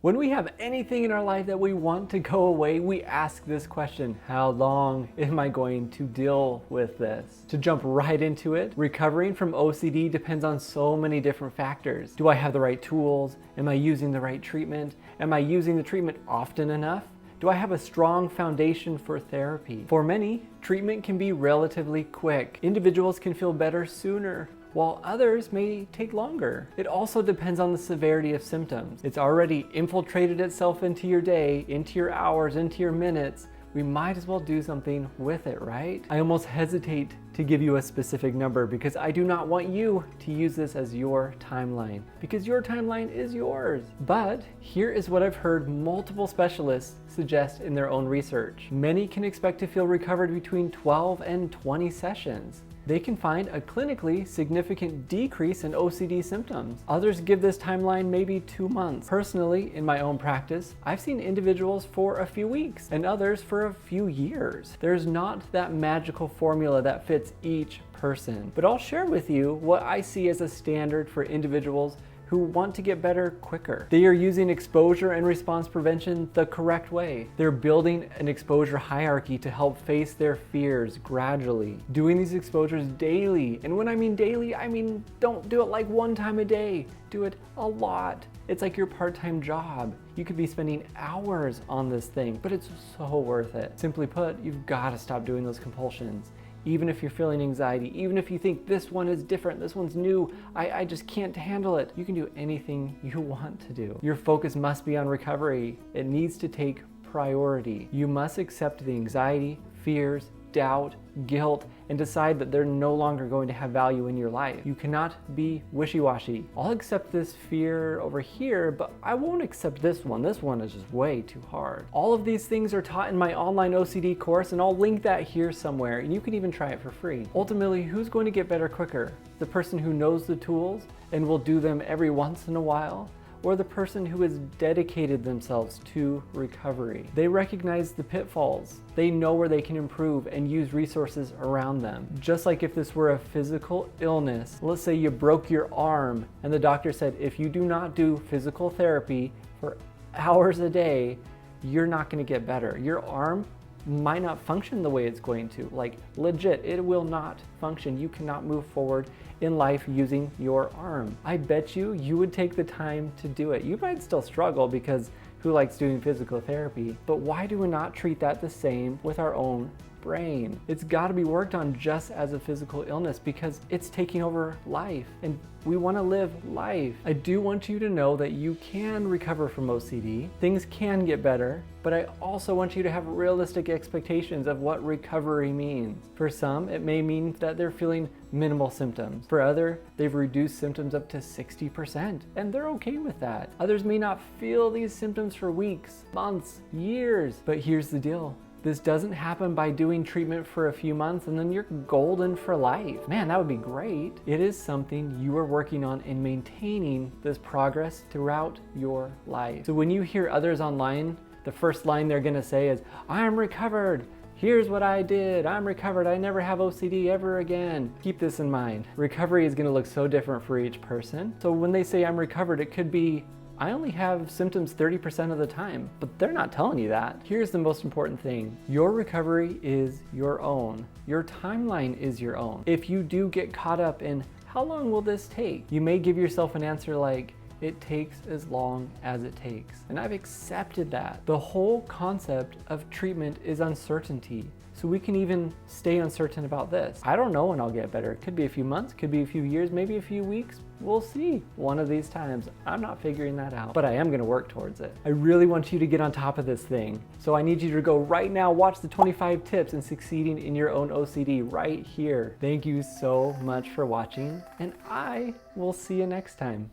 When we have anything in our life that we want to go away, we ask this question: how long am I going to deal with this? To jump right into it, recovering from OCD depends on so many different factors. Do I have the right tools? Am I using the right treatment? Am I using the treatment often enough? Do I have a strong foundation for therapy? For many, treatment can be relatively quick. Individuals can feel better sooner, while others may take longer. It also depends on the severity of symptoms. It's already infiltrated itself into your day, into your hours, into your minutes. We might as well do something with it, right? I almost hesitate to give you a specific number because I do not want you to use this as your timeline, because your timeline is yours. But here is what I've heard multiple specialists suggest in their own research. Many can expect to feel recovered between 12 and 20 sessions. They can find a clinically significant decrease in OCD symptoms. Others give this timeline maybe 2 months. Personally, in my own practice, I've seen individuals for a few weeks and others for a few years. There's not that magical formula that fits each person, but I'll share with you what I see as a standard for individuals who want to get better quicker. They are using exposure and response prevention the correct way. They're building an exposure hierarchy to help face their fears gradually. Doing these exposures daily, and when I mean daily, I mean don't do it like 1 time a day. Do it a lot. It's like your part-time job. You could be spending hours on this thing, but it's so worth it. Simply put, you've got to stop doing those compulsions. Even if you're feeling anxiety, even if you think this one is different, this one's new, I just can't handle it. You can do anything you want to do. Your focus must be on recovery. It needs to take priority. You must accept the anxiety, fears, doubt, guilt, and decide that they're no longer going to have value in your life. You cannot be wishy-washy. I'll accept this fear over here, but I won't accept this one. This one is just way too hard. All of these things are taught in my online OCD course, and I'll link that here somewhere, and you can even try it for free. Ultimately, who's going to get better quicker? The person who knows the tools and will do them every once in a while, or the person who has dedicated themselves to recovery? They recognize the pitfalls. They know where they can improve and use resources around them. Just like if this were a physical illness, let's say you broke your arm and the doctor said, if you do not do physical therapy for hours a day, you're not going to get better. Your arm might not function the way it's going to. Like legit, it will not function. You cannot move forward in life using your arm. I bet you would take the time to do it. You might still struggle because who likes doing physical therapy? But why do we not treat that the same with our own brain? It's got to be worked on just as a physical illness because it's taking over life and we want to live life. I do want you to know that you can recover from OCD. Things can get better, but I also want you to have realistic expectations of what recovery means. For some, it may mean that they're feeling minimal symptoms. For others, they've reduced symptoms up to 60%, and they're okay with that. Others may not feel these symptoms for weeks, months, years. But here's the deal. This doesn't happen by doing treatment for a few months and then you're golden for life. Man, that would be great. It is something you are working on and maintaining this progress throughout your life. So when you hear others online, the first line they're gonna say is, I'm recovered. Here's what I did. I'm recovered. I never have OCD ever again. Keep this in mind. Recovery is gonna look so different for each person. So when they say I'm recovered, it could be, I only have symptoms 30% of the time, but they're not telling you that. Here's the most important thing. Your recovery is your own. Your timeline is your own. If you do get caught up in how long will this take, you may give yourself an answer like, it takes as long as it takes. And I've accepted that. The whole concept of treatment is uncertainty. So we can even stay uncertain about this. I don't know when I'll get better. It could be a few months, could be a few years, maybe a few weeks. We'll see one of these times. I'm not figuring that out, but I am gonna work towards it. I really want you to get on top of this thing. So I need you to go right now, watch the 25 tips in succeeding in your own OCD right here. Thank you so much for watching, and I will see you next time.